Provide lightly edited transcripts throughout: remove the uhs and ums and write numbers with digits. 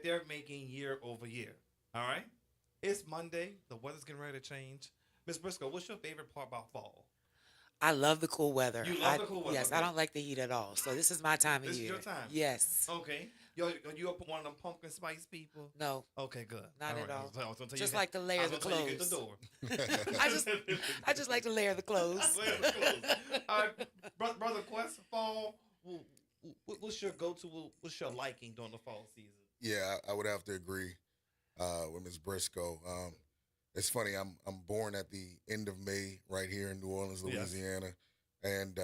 that they're making year over year. All right? It's Monday. The weather's getting ready to change. Miss Briscoe, what's your favorite part about fall? I love the cool weather. You love the cool weather, Yes, I okay? don't like the heat at all. So this is my time of This is your year. time. Yes. Okay. You up one of them pumpkin spice people? No, Okay, good. not All at right. all. I was gonna tell you. Just like to I layer was the gonna tell you get the clothes. door. I just I just like to layer the clothes. Layer the clothes. All right, brother Quest, fall. What's your go-to? What's your liking during the fall season? Yeah, I would have to agree with Ms. Briscoe. It's funny. I'm born at the end of May right here in New Orleans, Yes. Louisiana, and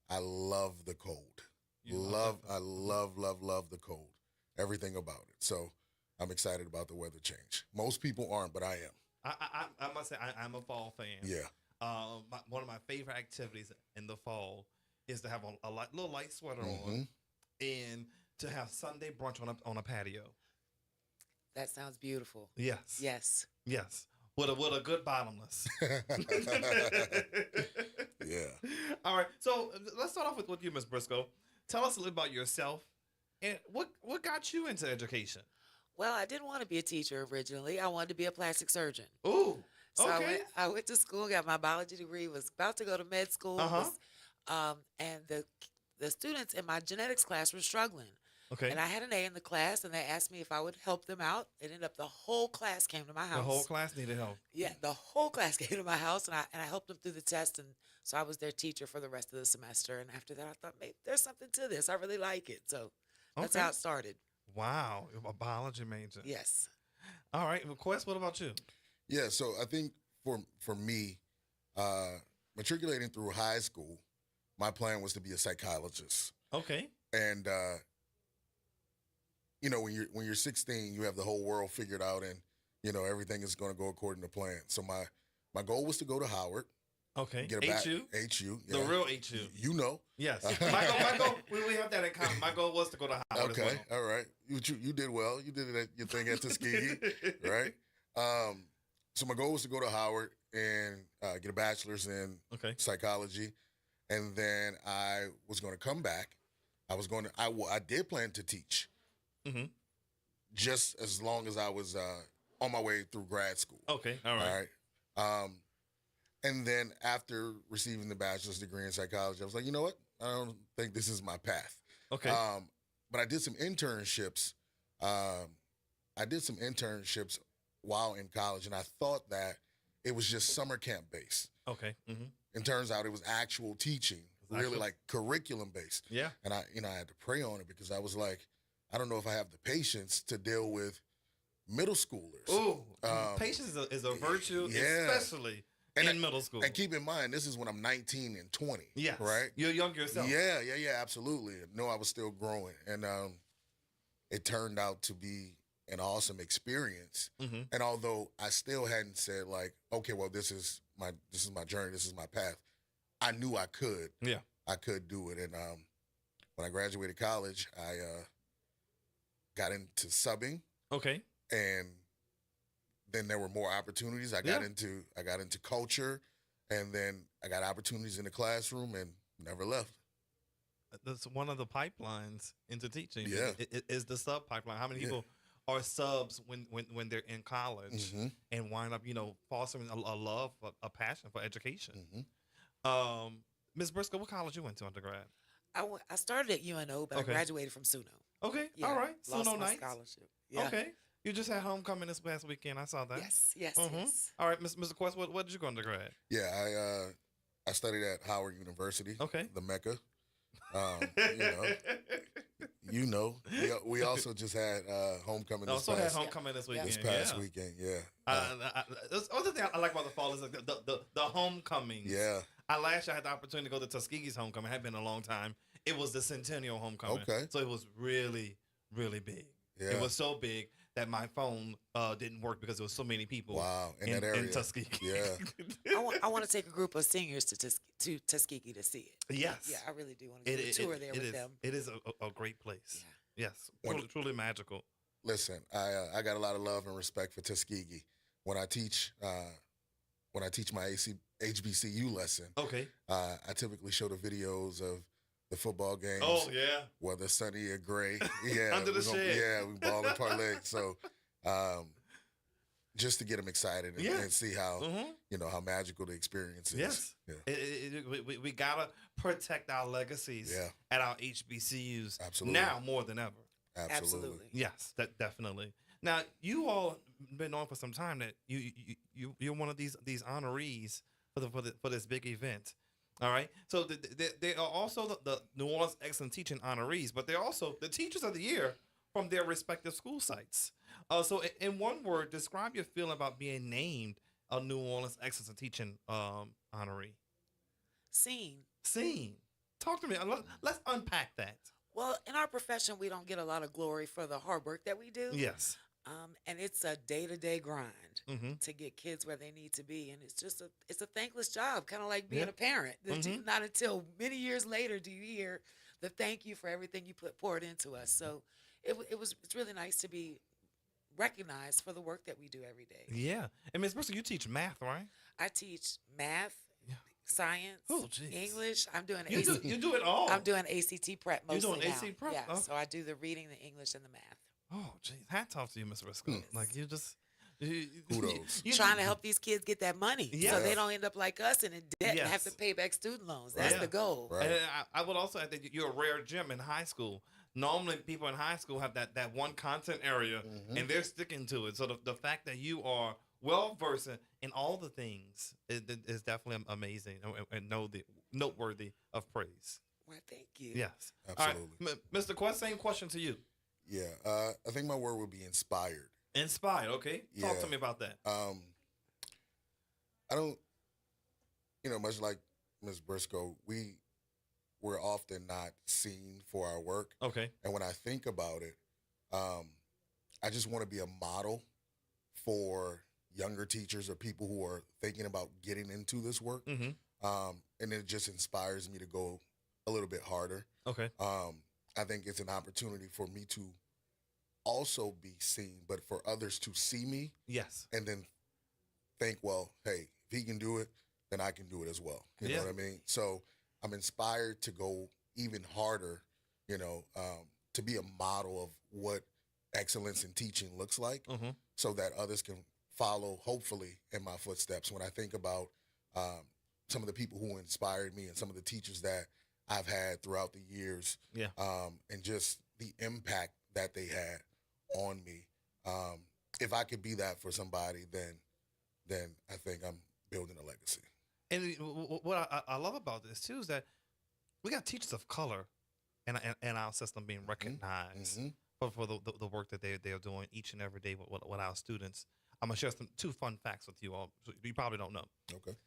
I love the cold. I love the cold. Everything about it. So I'm excited about the weather change. Most people aren't, but I am. I must say I'm a fall fan. Yeah. One of my favorite activities in the fall is to have a little light sweater Mm-hmm. on and to have Sunday brunch on a patio. That sounds beautiful. Yes. Yes. Yes. With a good bottomless. Yeah. All right. So let's start off with you, Miss Briscoe. Tell us a little about yourself and what got you into education. Well, I didn't want to be a teacher originally. I wanted to be a plastic surgeon. Ooh. So Okay. I went to school, got my biology degree, was about to go to med school, Uh-huh. and the students in my genetics class were struggling. Okay. And I had an A in the class, and they asked me if I would help them out. It ended up the whole class came to my house. The whole class needed help. Yeah, the whole class came to my house, and I helped them through the test, and so I was their teacher for the rest of the semester. And after that, I thought maybe there's something to this. I really like it, so that's Okay. how it started. Wow. A biology major. Yes. All right. Well, Quest, what about you? Yeah. So I think for me, matriculating through high school, my plan was to be a psychologist. Okay. And when you're 16, you have the whole world figured out, and everything is going to go according to plan. So my goal was to go to Howard, Okay. get a back HU? HU, The real HU. You know. Yes. My goal, we have that in common. My goal was to go to Howard Okay, as well. all right. You did well. You did your thing at Tuskegee, right? So my goal was to go to Howard and get a bachelor's in Okay. psychology, and then I was going to come back. I did plan to teach, Mm-hmm. just as long as I was on my way through grad school. Okay. All All right. right. And then after receiving the bachelor's degree in psychology, I was like, you know what? I don't think this is my path. Okay. But I did some internships. I did some internships while in college, and I thought that it was just summer camp based. Okay. Mm-hmm. And turns out it was actual teaching, really actual- like curriculum based. Yeah. And I had to pray on it because I was like, I don't know if I have the patience to deal with middle schoolers. Ooh. Um, Patience is a virtue, yeah. especially And in middle school. And keep in mind, this is when I'm 19 and 20. Yes. Right? You're young yourself. Yeah, absolutely. No, I was still growing. And it turned out to be an awesome experience. Mm-hmm. And although I still hadn't said like, okay, well, this is my journey, this is my path, I knew I could. Yeah. I could do it. And when I graduated college, I got into subbing, Okay. and then there were more opportunities. I got into culture, and then I got opportunities in the classroom and never left. That's one of the pipelines into teaching. Yeah. Is the sub pipeline. How many Yeah. people are subs when they're in college Mhm. and wind up, fostering a love, a passion for education? Mhm. Ms. Briscoe, what college you went to undergrad? I started at UNO, but Okay. I graduated from SUNO. Okay. Yeah, All right. lost Suno my Nights. scholarship. Yeah. Okay. You just had homecoming this past weekend. I saw that. Yes. Yes. Mhm. Yes. All right, Mr. Quest, what did you go undergrad? Yeah, I studied at Howard University. Okay. The Mecca. You know, we also just had homecoming this Also had past, homecoming this weekend. this past yeah. weekend. Yeah. The other thing I like about the fall is the homecomings. Yeah. Last year I had the opportunity to go to Tuskegee's homecoming. It had been a long time. It was the Centennial homecoming. Okay. So it was really, really big. Yeah. It was so big that my phone didn't work because there was so many people. Wow, in that area. in Tuskegee. Yeah. I want to take a group of seniors to Tuskegee to see it. Yes. Yeah, I really do want to do a tour there with them. It is a great place. Yeah. Yes. Truly magical. Listen, I got a lot of love and respect for Tuskegee. When I teach my HBCU lesson, Okay. I typically show the videos of the football games. Oh yeah. Whether sunny or gray. Yeah. Under the shed. Yeah, we ball and parlay. So just to get them excited and, Yeah. and see how Mm-hmm. how magical the experience is. Yes. Yeah. We gotta protect our legacies Yeah. at our HBCUs Absolutely. now more than ever. Absolutely. Yes, that definitely. Now you all been on for some time that you're one of these honorees for this big event. All right. So they are also the New Orleans Excellent Teaching honorees, but they're also the Teachers of the Year from their respective school sites. So in one word, describe your feeling about being named a New Orleans Excellent Teaching honoree. Seen. Seen. Talk to me. Let's unpack that. Well, in our profession, we don't get a lot of glory for the hard work that we do. Yes. And it's a day-to-day grind Mm-hmm. to get kids where they need to be, and it's a thankless job, kind of like being Yeah. a parent. That Mhm. Not until many years later do you hear the thank you for everything you poured into us. So it's really nice to be recognized for the work that we do every day. Yeah. And Ms. Bristol, you teach math, right? I teach math, Yeah. science, Oh, geez. English. I'm doing You do it all. I'm doing ACT prep You're mostly doing now. AC prep? Yeah, Oh. so I do the reading, the English, and the math. Oh, geez. Hats off to you, Ms. Briscoe. Yes. Like you just Kudos. Trying to help these kids get that money Yeah. so they don't end up like us and in debt and have Yes. to pay back student loans. That's Yeah. the goal. Right. And I would also add that you're a rare gem in high school. Normally, people in high school have that one content area, and they're sticking to it. So the fact that you are well versed in all the things is definitely amazing and noteworthy of praise. Well, thank you. Yes. Absolutely. All right, Mr. Quest, same question to you. Yeah. I think my word would be inspired. Inspired, okay? Talk Yeah. to me about that. I don't, much like Ms. Briscoe, we're often not seen for our work. Okay. And when I think about it, I just want to be a model for younger teachers or people who are thinking about getting into this work. Mm-hmm. And it just inspires me to go a little bit harder. Okay. I think it's an opportunity for me to also be seen, but for others to see me Yes. and then think, well, hey, if he can do it, then I can do it as well. You Yeah. know what I mean? So I'm inspired to go even harder, to be a model of what excellence in teaching looks like Mm-hmm. so that others can follow, hopefully, in my footsteps. When I think about some of the people who inspired me and some of the teachers that I've had throughout the years, Yeah. and just the impact that they had on me. If I could be that for somebody, then I think I'm building a legacy. And what I love about this too is that we got teachers of color in our system being recognized Mhm. for the work that they're doing each and every day with our students. I'm gonna share two fun facts with you all. You probably don't know Okay.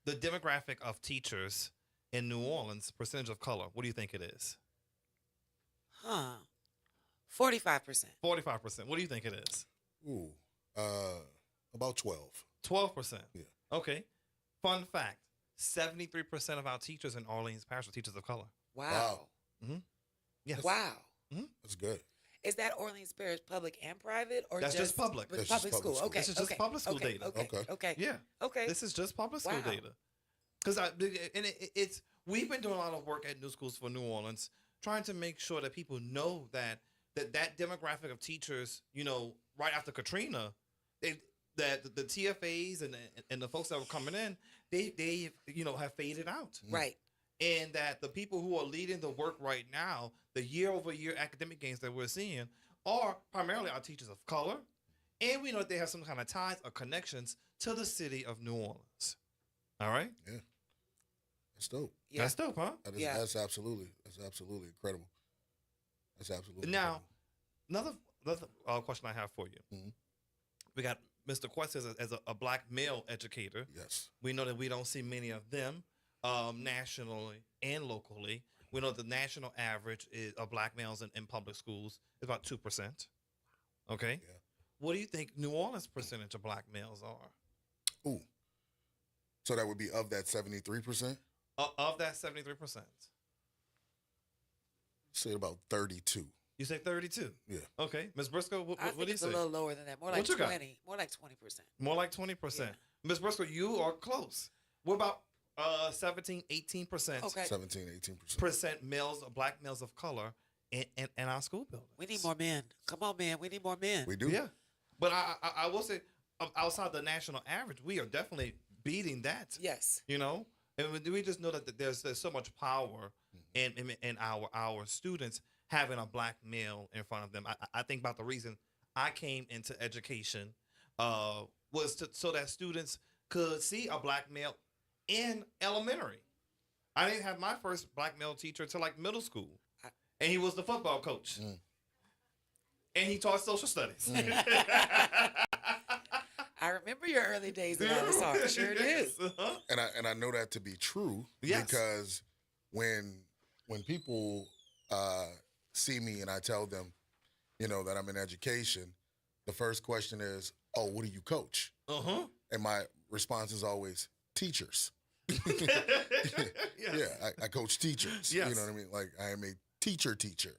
the demographic of teachers in New Orleans, percentage of color. What do you think it is? 45%. 45%. What do you think it is? Ooh, about 12. 12%. Yeah. Okay. Fun fact: 73% of our teachers in Orleans Parish are teachers of color. Wow. Yes. Wow. That's good. Is that Orleans Parish public and private, or That's just public. With That's just public public school. school. Okay. This is just okay, public school okay, data. Okay. Okay. Okay. Yeah. Okay. This is just public school Wow. data. Because it's we've been doing a lot of work at New Schools for New Orleans, trying to make sure that people know that demographic of teachers, right after Katrina, that the TFAs and the folks that were coming in, they have faded out, Right. and that the people who are leading the work right now, the year-over-year academic gains that we're seeing, are primarily our teachers of color, and we know that they have some kind of ties or connections to the city of New Orleans. All right. That's dope. Yeah. That's dope, huh? Yeah. That's absolutely incredible. That's absolutely Now, incredible. another question I have for you. Mhm. We got Mr. Quest as a black male educator. Yes. We know that we don't see many of them nationally and locally. We know the national average of black males in public schools is about 2%. Okay. Yeah. What do you think New Orleans percentage of black males are? Ooh. So that would be of that 73%? Of that 73%. Say about 32. You say 32. Yeah. Okay. Ms. Briscoe, I what think do you it's say? a little lower than that. More What like you got? 20. More like 20%. More like 20%. Ms. Briscoe, you are close. What about 17, 18%, Okay. 17, 18%. males, black males of color in our school buildings. We need more men. Come on, man. We need more men. We do. Yeah, but I will say, outside the national average, we are definitely beating that. Yes. You know, and we just know that there's so much power in our students having a black male in front of them. I think about the reason I came into education was so that students could see a black male in elementary. I didn't have my first black male teacher until like middle school, and he was the football coach, and he taught social studies. I remember your early days in Alice Art. Sure it is. Uh-huh. And I know that to be true Yes. because when people see me and I tell them, that I'm in education, the first question is, "Oh, what do you coach?" Uh-huh. And my response is always teachers. Yes. Yeah, I coach teachers. Yes. You know what I mean? Like I am a teacher.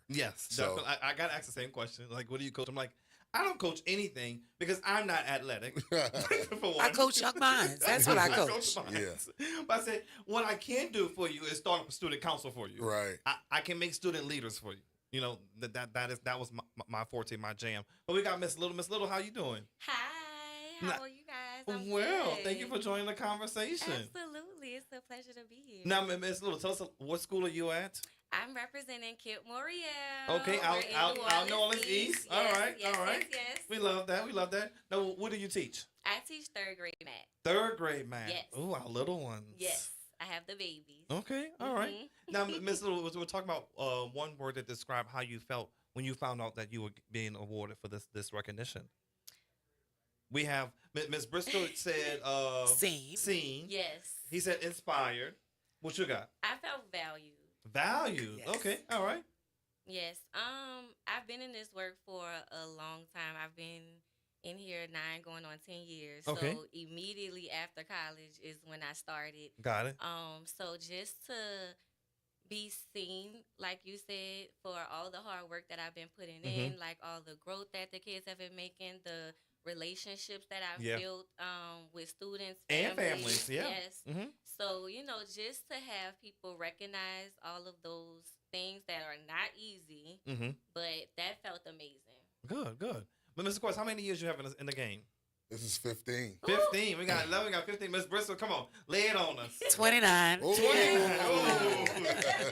Yes, So- definitely. I got asked the same question. Like, what do you coach? I'm like, I don't coach anything because I'm not athletic. For one. I coach young minds. That's what I coach. minds. But I said, what I can do for you is start up a student council for you. Right. I can make student leaders for you. You know, that was my forte, my jam. But we got Miss Little. Miss Little, how you doing? Hi, Nah, how are you guys? I'm Well, good. thank you for joining the conversation. Absolutely, it's a pleasure to be here. Now, Miss Little, tell us what school are you at? I'm representing Kip Moriel. Okay, out New Orleans East. Yes, All right, yes, all right. Yes. We love that. We love that. Now, what do you teach? I teach third grade math. Third grade math. Yes. Ooh, our little ones. Yes, I have the babies. Okay, all right. Mhm. Now, Miss Little, we're talking about one word that described how you felt when you found out that you were being awarded for this recognition. We have Miss Briscoe said seen. Yes. He said inspired. What you got? I felt valued. Valued. Yes. Okay, all right. Yes. I've been in this work for a long time. I've been in here 9 going on 10 years. Okay. So immediately after college is when I started. Got it. So just to be seen, like you said, for all the hard work that I've been putting in, like all the growth that the kids have been making, the relationships that I've Yeah. built with students And families, yeah. Yes. Mhm. So, just to have people recognize all of those things that are not easy, Mhm. but that felt amazing. Good, good. But Mr. Quartz, how many years you have in the game? This is 15. 15. We got 11. We got 15. Miss Bristol, come on, lay it on us. 29. Oh. 29. Oh,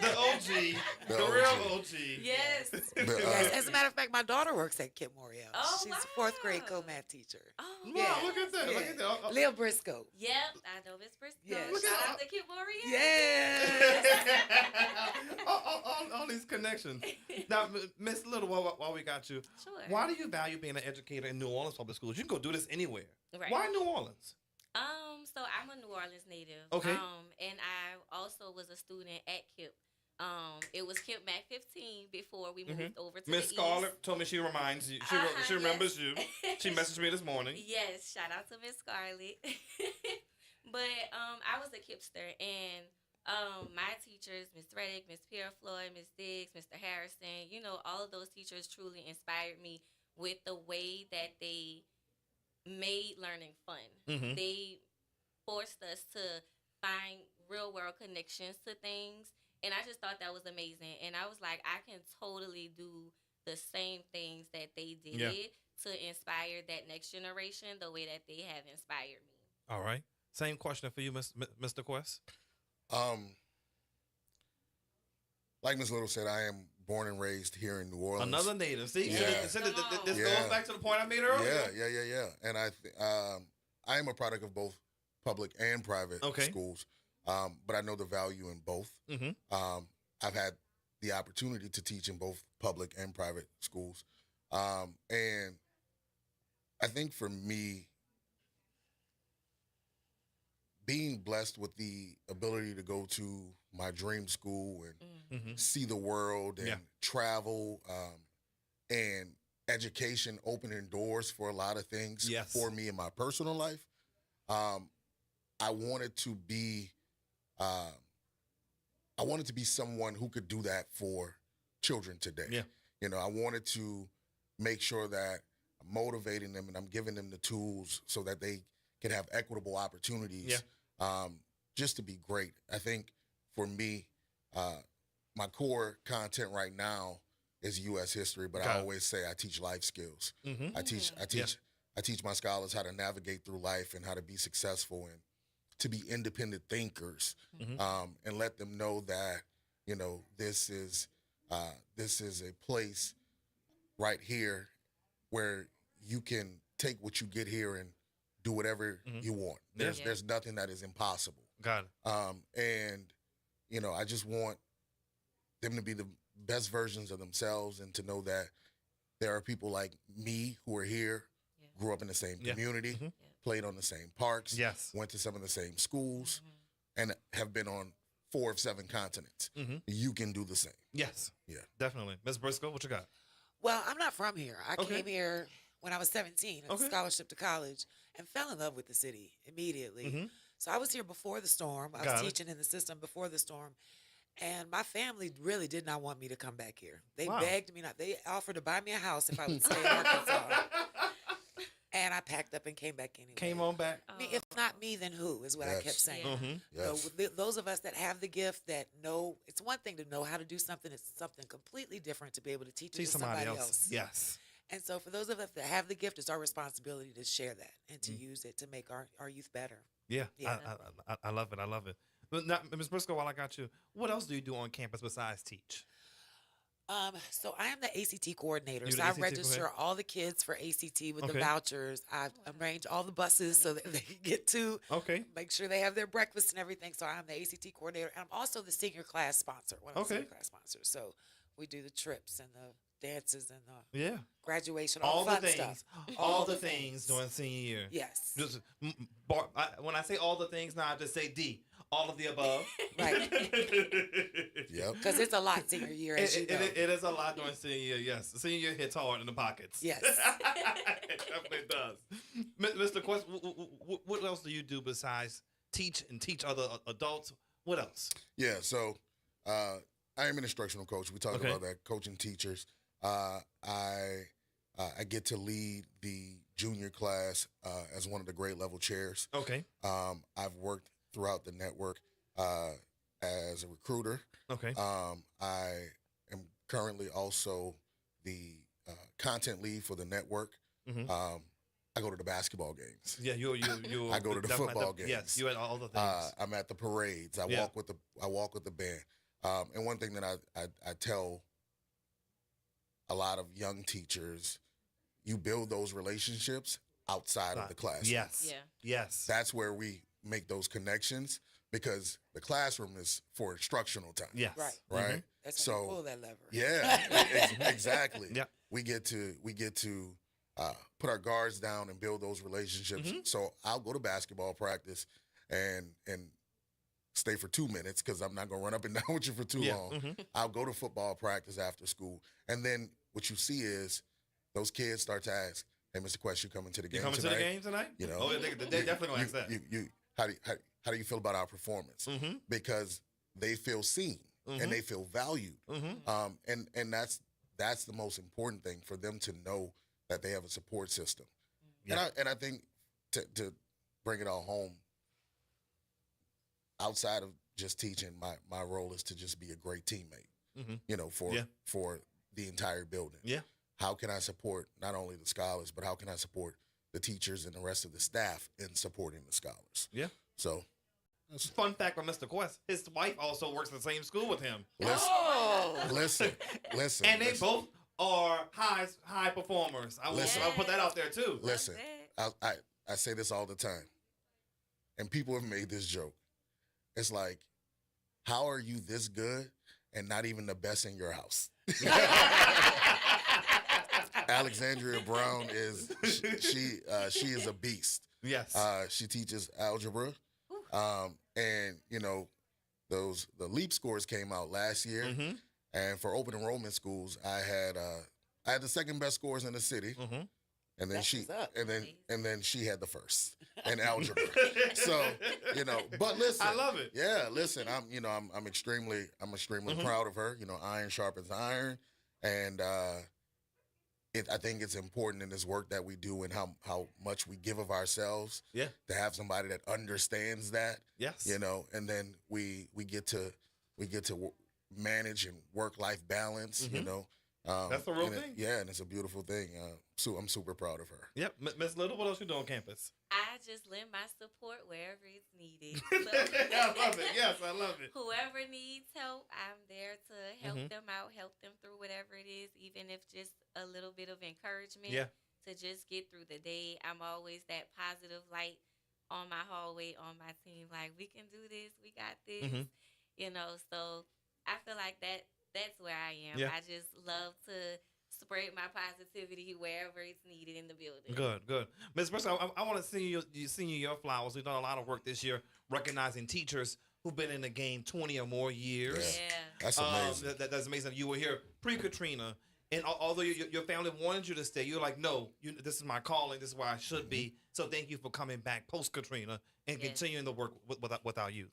the OG, the The real OG. OG. Yes. Yes, as a matter of fact, my daughter works at Kip Moriel. Oh, She's a fourth grade wow. co-math teacher. Oh, Wow, Yeah. look at that. Look Yeah. at that. Oh, Lil Briscoe. Yep, I know Miss Briscoe. Yeah. Look Shout at- out to Kid Warrior. Yeah. all these connections. Now, Miss Little, while we got you, Sure. why do you value being an educator in New Orleans public schools? You can go do this anywhere. Right. Why New Orleans? So I'm a New Orleans native. Okay. And I also was a student at KIP. It was KIP Mac 15 before we moved over to Miss the Scarlett East. told me she reminds you. Uh-huh, She remembers you. yes. She messaged me this morning. Yes, shout out to Miss Scarlett. But I was a KIPster, and my teachers, Miss Reddick, Miss Pierre Floyd, Miss Diggs, Mr. Harrison, all of those teachers truly inspired me with the way that they made learning fun. Mhm. They forced us to find real world connections to things, and I just thought that was amazing. And I was like, I can totally do the same things that they did Yeah. to inspire that next generation the way that they have inspired me. All right. Same question for you, Mr. Quest. Like Ms. Little said, I am born and raised here in New Orleans. Another native. See, Yeah. so Come on. this Yeah. goes back to the point I made earlier. Yeah. And I am a product of both public and private Okay. schools, but I know the value in both. Mm-hmm. I've had the opportunity to teach in both public and private schools, and I think for me, being blessed with the ability to go to my dream school and Mm-hmm. see the world and Yeah. travel, and education opening doors for a lot of things Yes. for me in my personal life. I wanted to be someone who could do that for children today. Yeah. I wanted to make sure that I'm motivating them and I'm giving them the tools so that they can have equitable opportunities. just to be great. I think for me, my core content right now is U.S. history, but Got I it. always say I teach life skills. Mm-hmm. I teach my scholars how to navigate through life and how to be successful and to be independent thinkers, Mhm. and let them know that this is a place right here where you can take what you get here and do whatever Mhm. you want. Yeah. There's nothing that is impossible. Got it. And I just want them to be the best versions of themselves and to know that there are people like me who are here, Yeah. grew up in the same Yeah. community, Mhm. played on the same parks, Yes. went to some of the same schools, Mhm. and have been on 4 of 7 continents. Mhm. You can do the same. Yes. Yeah. Definitely. Ms. Briscoe, what you got? Well, I'm not from here. I Okay. came here when I was 17, on Okay. a scholarship to college, and fell in love with the city immediately. Mhm. So I was here before the storm. I was Got it. teaching in the system before the storm. And my family really did not want me to come back here. They Wow. begged me not. They offered to buy me a house if I would stay in Arkansas. And I packed up and came back anyway. Came on back. If not me, then who is what I Yes. kept saying. Yeah. Mm-hmm. Yes. Those of us that have the gift that know, it's one thing to know how to do something. It's something completely different to be able to teach it See to somebody else. Yes. And so for those of us that have the gift, it's our responsibility to share that and to use it to make our youth better. Yeah. Yeah. I love it. I love it. But now, Ms. Briscoe, while I got you, what else do you do on campus besides teach? So I am the ACT coordinator. You're So the I ACT register all the kids for ACT with the Okay. vouchers. I arrange all the buses so that they can get to, Okay. make sure they have their breakfast and everything. So I'm the ACT coordinator. And I'm also the senior class sponsor, one of the Okay. senior class sponsors. So we do the trips and the dances and the Yeah. graduation, All all, the fun things. stuff. All the things during senior year. Yes. Just when I say all the things, now I just say D. All of the above. Right. Yep. Because it's a lot senior year, as you know. It is a lot during senior year, yes. Senior year hits hard in the pockets. Yes. It definitely does. Mr. Quest, what else do you do besides teach and teach other adults? What else? Yeah. So I am an instructional coach. We talked Okay. about that, coaching teachers. I get to lead the junior class as one of the grade level chairs. Okay. I've worked throughout the network as a recruiter. Okay. I am currently also the content lead for the network. Mhm. I go to the basketball games. Yeah, you. I go to the definitely- football games. Yes, you at all the things. I'm at the parades. I Yeah. walk with the band. And one thing that I tell a lot of young teachers, you build those relationships outside of the classroom. Yes. Yeah. Yes. That's where we make those connections, because the classroom is for instructional time. Yes. Right. Right. That's So, when you pull that lever. Yeah. Exactly. Yeah. We get to put our guards down and build those relationships. Mhm. So I'll go to basketball practice and stay for 2 minutes, because I'm not gonna run up and down with you for too Yeah. long. Mhm. I'll go to football practice after school, and then what you see is those kids start to ask, "Hey, Mr. Quest, you coming to the You game coming tonight?" to the game tonight? You know, Oh, they definitely gonna ask that. How do you feel about our performance? Mm-hmm. Because they feel seen Mhm. and they feel valued. Mm-hmm. And that's the most important thing, for them to know that they have a support system. Yeah. And I think to bring it all home, outside of just teaching, my role is to just be a great teammate. Mhm. For the entire building. Yeah. How can I support not only the scholars, but how can I support the teachers and the rest of the staff in supporting the scholars? Yeah. So Fun fact from Mr. Quest: his wife also works in the same school with him, Oh. listen. and they both are high performers. Listen. I'll put that out there too. Listen, Love I say this all the time, and people have made this joke. It's like, how are you this good and not even the best in your house? Alexandria Brown is she is a beast. Yes. She teaches algebra, and the LEAP scores came out last year, Mm-hmm. and for open enrollment schools, I had the second best scores in the city. Mm-hmm. And then That's she, what's up. and then she had the first in algebra. So, but listen, I love it. Yeah, listen, I'm extremely Mhm. proud of her. Iron sharpens iron, and I think it's important in this work that we do and how much we give of ourselves Yeah. to have somebody that understands that, Yes. and then we get to manage and work life balance, That's a real and thing. and it's a beautiful thing. So I'm super proud of her. Yep. Miss Little, what else you do on campus? I just lend my support wherever it's needed. I love it. Yes, I love it. Whoever needs help, I'm there to help Mhm. them out, help them through whatever it is, even if just a little bit of encouragement Yeah. to just get through the day. I'm always that positive light on my hallway, on my team. Like, we can do this, we got this, Mhm. So I feel like that's where I am. Yeah. I just love to spread my positivity wherever it's needed in the building. Good. Ms. Briscoe, I want to send you your flowers. We've done a lot of work this year recognizing teachers who've been in the game 20 or more years. Yeah. That's amazing. That's amazing. You were here pre-Katrina, and although your family wanted you to stay, you're like, no, this is my calling. This is where I should be. So thank you for coming back post-Katrina and Yes. continuing to work with our youth.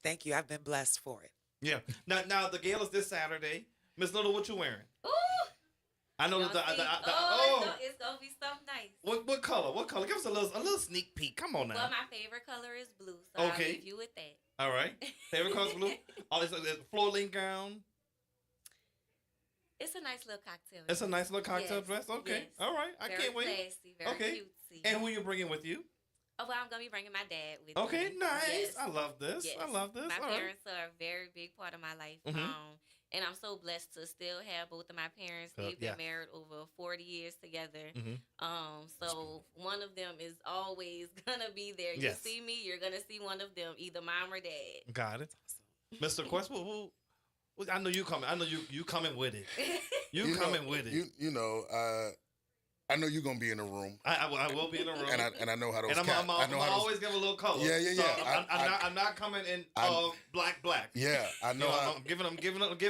Thank you. I've been blessed for it. Yeah. Now the gala is this Saturday. Miss Little, what you wearing? Ooh. I know Y'all that see? It's gonna be something nice. What color? What color? Give us a little sneak peek. Come on now. Well, my favorite color is blue, so I'll Okay. leave you with that. All right. Favorite color's blue. Oh, it's a floor length gown. It's a nice little cocktail. It's a nice little cocktail Yes, dress. Okay. yes. All right. I Very can't wait. classy, very Okay. cutesy. And who you bringing with you? Oh, well, I'm gonna be bringing my dad with Okay. me. Nice. Yes. I love this. Yes. I love this. My All right. parents are a very big part of my life. Mhm. And I'm so blessed to still have both of my parents. They've yeah. been married over 40 years together. Mhm. So one of them is always gonna be there. You Yes. see me, you're gonna see one of them, either mom or dad. Got it. Mr. Quest, I know you coming. I know you coming with it. You coming with it. I know you're gonna be in the room, I will be in the room. and I know how those. And I know I'm how those. always give a little color. Yeah, yeah, So yeah. I'm not coming in black. Yeah, I know. I'm giving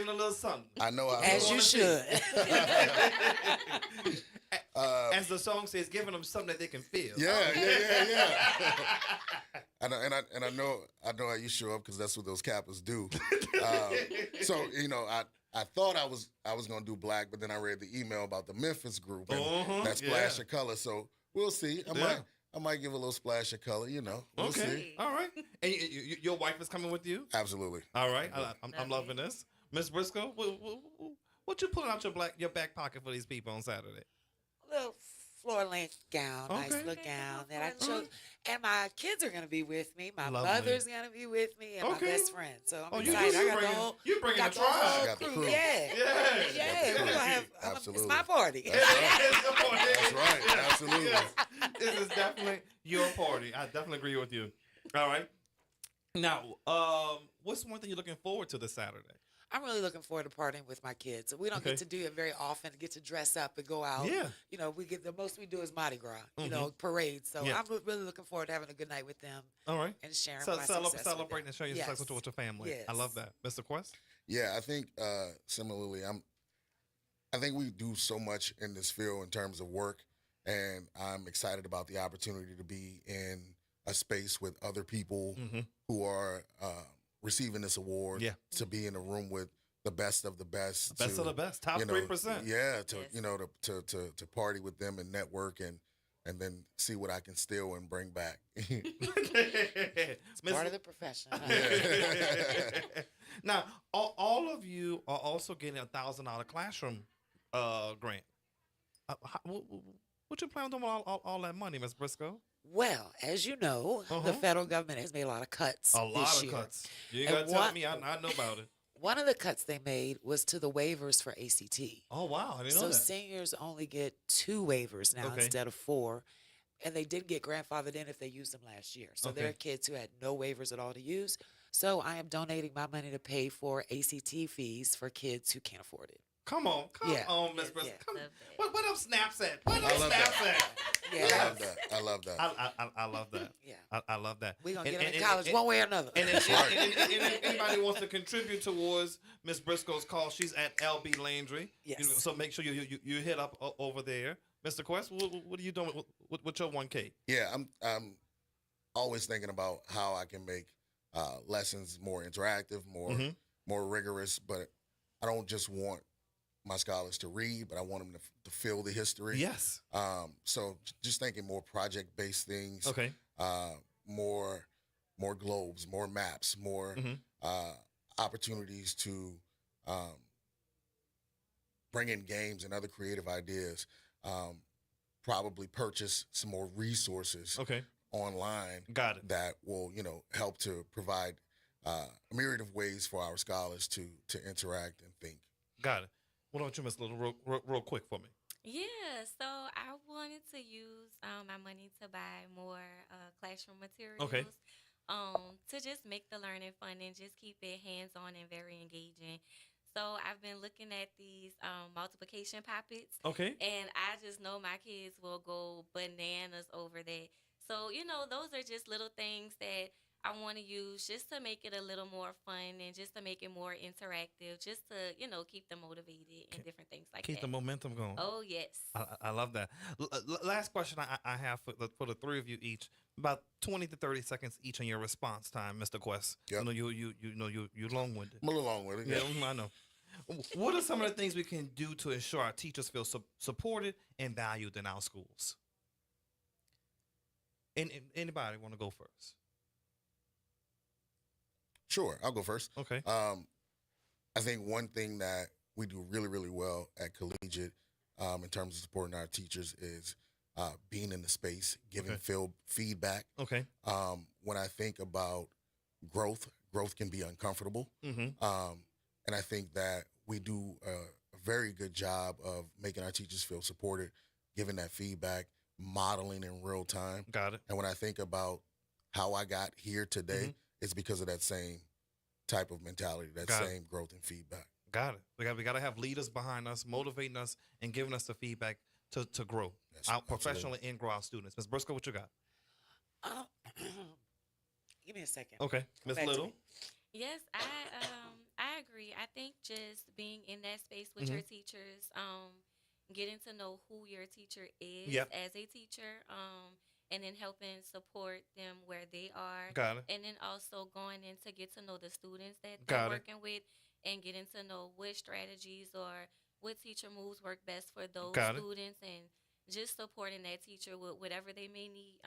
a little something. I know. As you should. As the song says, giving them something that they can feel. Yeah. And I know how you show up because that's what those Kappas do. So I thought I was gonna do black, but then I read the email about the Memphis group and that splash of color. So we'll see. I might give a little splash of color. We'll Okay. see. All right. And your wife is coming with you? Absolutely. All right. I'm Lovely. loving this. Miss Briscoe, what you pulling out your back pocket for these people on Saturday? Little floor length gown, nice Okay. little gown that I Floor chose. And my kids are gonna be with me. My Lovely. mother's gonna be with me, and Okay. my best friend. So I'm Oh, you excited. I got the bringing whole. you bringing a got the whole tribe. Got the crew. crew. Yeah. Yeah. Yeah, we're gonna have. It's Absolutely. my party. That's right. Absolutely. Yes. This is definitely your party. I definitely agree with you. All right. Now, what's one thing you're looking forward to this Saturday? I'm really looking forward to partying with my kids. We don't Okay. get to do it very often. Get to dress up and go out. Yeah. We get the most we do is Mardi Gras. Mhm. Parades. So Yeah. I'm really looking forward to having a good night with them All right. and sharing So my success with them. celebrating and showing your Yes. success with your family. I Yes. love that. Mr. Quest? Yeah, I think similarly, I think we do so much in this field in terms of work, and I'm excited about the opportunity to be in a space with other people Mhm. who are receiving this award. Yeah. To be in a room with the best of the best. Best of the best. Top 3%. Yeah, Yes. to party with them and network and then see what I can steal and bring back. It's part of the profession. huh? Yeah. Now, all of you are also getting $1,000 classroom grant. What you plan on doing with all that money, Ms. Briscoe? Well, as you know, Uh-huh. the federal government has made a lot of cuts A lot this of year. cuts. You ain't And got to tell what- me. I know about it. One of the cuts they made was to the waivers for ACT. Oh, wow. I didn't know So that. seniors only get 2 waivers now Okay. instead of 4. And they did get grandfathered in if they used them last year. So there Okay. are kids who had no waivers at all to use. So I am donating my money to pay for ACT fees for kids who can't afford it. Come on, Yeah. Miss Yeah, Briscoe. yeah. Come. Love that. What up, snaps at? What I up, love snaps that. at? Yeah. I love that. I love that. I love that. Yeah. I love that. We're going to And- get them in and- college and- one way or another. And if, right. and if anybody wants to contribute towards Miss Briscoe's cause, she's at LB Landry. Yes. So make sure you hit up over there. Mr. Quest, what are you doing with your 1K? Yeah, I'm always thinking about how I can make lessons more interactive, Mhm. more rigorous. But I don't just want my scholars to read, but I want them to feel the history. Yes. So just thinking more project-based things. Okay. More globes, more maps, more Mm-hmm. opportunities to bring in games and other creative ideas. Probably purchase some more resources Okay. online Got it. that will, help to provide a myriad of ways for our scholars to interact and think. Got it. What about you, Miss Little, real quick for me? Yeah, so I wanted to use my money to buy more classroom materials. Okay. To just make the learning fun and just keep it hands-on and very engaging. So I've been looking at these multiplication poppets, Okay. and I just know my kids will go bananas over that. So, those are just little things that I want to use just to make it a little more fun and just to make it more interactive, just to, keep them motivated and different things like Keep that. the momentum going. Oh, yes. I love that. Last question I have for the three of you each. About 20 to 30 seconds each in your response time, Mr. Quest. Yep. I know you're long-winded. I'm a little long with it. Yeah, I know. What are some of the things we can do to ensure our teachers feel supported and valued in our schools? And anybody want to go first? Sure, I'll go first. Okay. I think one thing that we do really, really well at Collegiate in terms of supporting our teachers is being in the space, giving feedback. Okay. When I think about growth can be uncomfortable. Mm-hmm. And I think that we do a very good job of making our teachers feel supported, giving that feedback, modeling in real time. Got it. And when I think about how I got here today, it's because of that same type of mentality, that same growth and feedback. Got it. We got to have leaders behind us, motivating us, and giving us the feedback to grow out professionally and grow our students. Ms. Briscoe, what you got? Give me a second. Okay. Ms. back to Little. me. Yes, I agree. I think just being in that space with your teachers, getting to know who your teacher is as a teacher, and then helping support them where they are. Got it. And then also going in to get to know the students that Got they're it. working with and getting to know what strategies or what teacher moves work best for those Got it. students and just supporting that teacher with whatever they may need.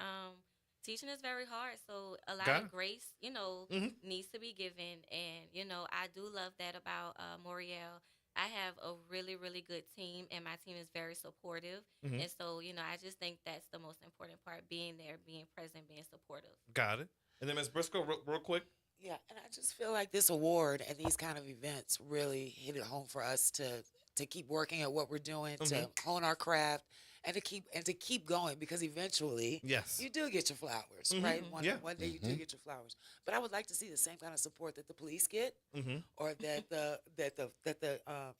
Teaching is very hard, so a lot Got of it. grace, needs to be given. And, I do love that about Moriel. I have a really, really good team, and my team is very supportive. And so, I just think that's the most important part, being there, being present, being supportive. Got it. And then Ms. Briscoe, real quick. Yeah, and I just feel like this award and these kind of events really hit it home for us to keep working at what we're doing, to hone our craft, and to keep going, because eventually Yes. you do get your flowers, right? One day you do get your flowers. But I would like to see the same kind of support that the police get, or that the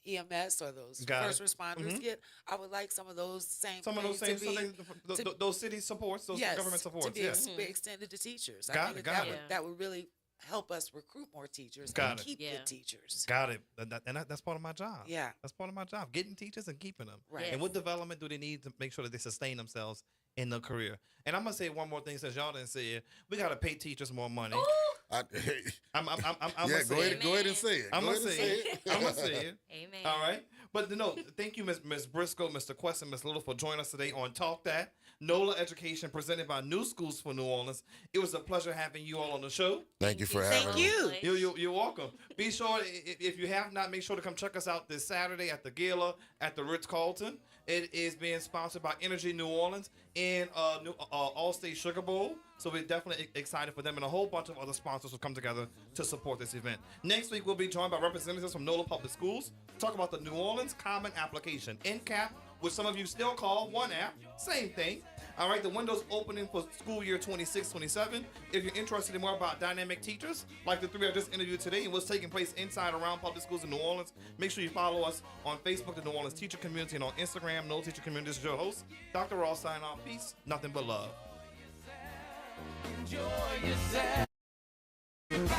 EMS or those Got first responders get. I would like some of those same those city supports, those government supports. to be extended to teachers. I think that would really help us recruit more teachers and keep good teachers. Got it. That's part of my job. Yeah. That's part of my job. Getting teachers and keeping them. Right. And what development do they need to make sure that they sustain themselves in their career? And I'm gonna say one more thing since y'all didn't say it. We gotta pay teachers more money. I'm Go ahead and say it. I'm gonna say it. I'm gonna say it. Amen. All right. But no, thank you, Ms. Briscoe, Mr. Quest, and Ms. Little for joining us today on Talk That. Nola Education presented by New Schools for New Orleans. It was a pleasure having you all on the show. Thank you for having me. Thank you. You're welcome. Be sure, if you have not, make sure to come check us out this Saturday at the Gala at the Ritz-Carlton. It is being sponsored by Energy New Orleans and All-State Sugar Bowl. So we're definitely excited for them, and a whole bunch of other sponsors will come together to support this event. Next week, we'll be joined by representatives from Nola Public Schools to talk about the New Orleans Common Application, NCAP, which some of you still call One App. Same thing. All right, the window's opening for school year 26-27. If you're interested in more about dynamic teachers, like the three I just interviewed today and what's taking place inside around public schools in New Orleans, make sure you follow us on Facebook, the New Orleans Teacher Community, and on Instagram, No Teacher Community. This is your host, Dr. Ross, signing off. Peace, nothing but love. Enjoy yourself.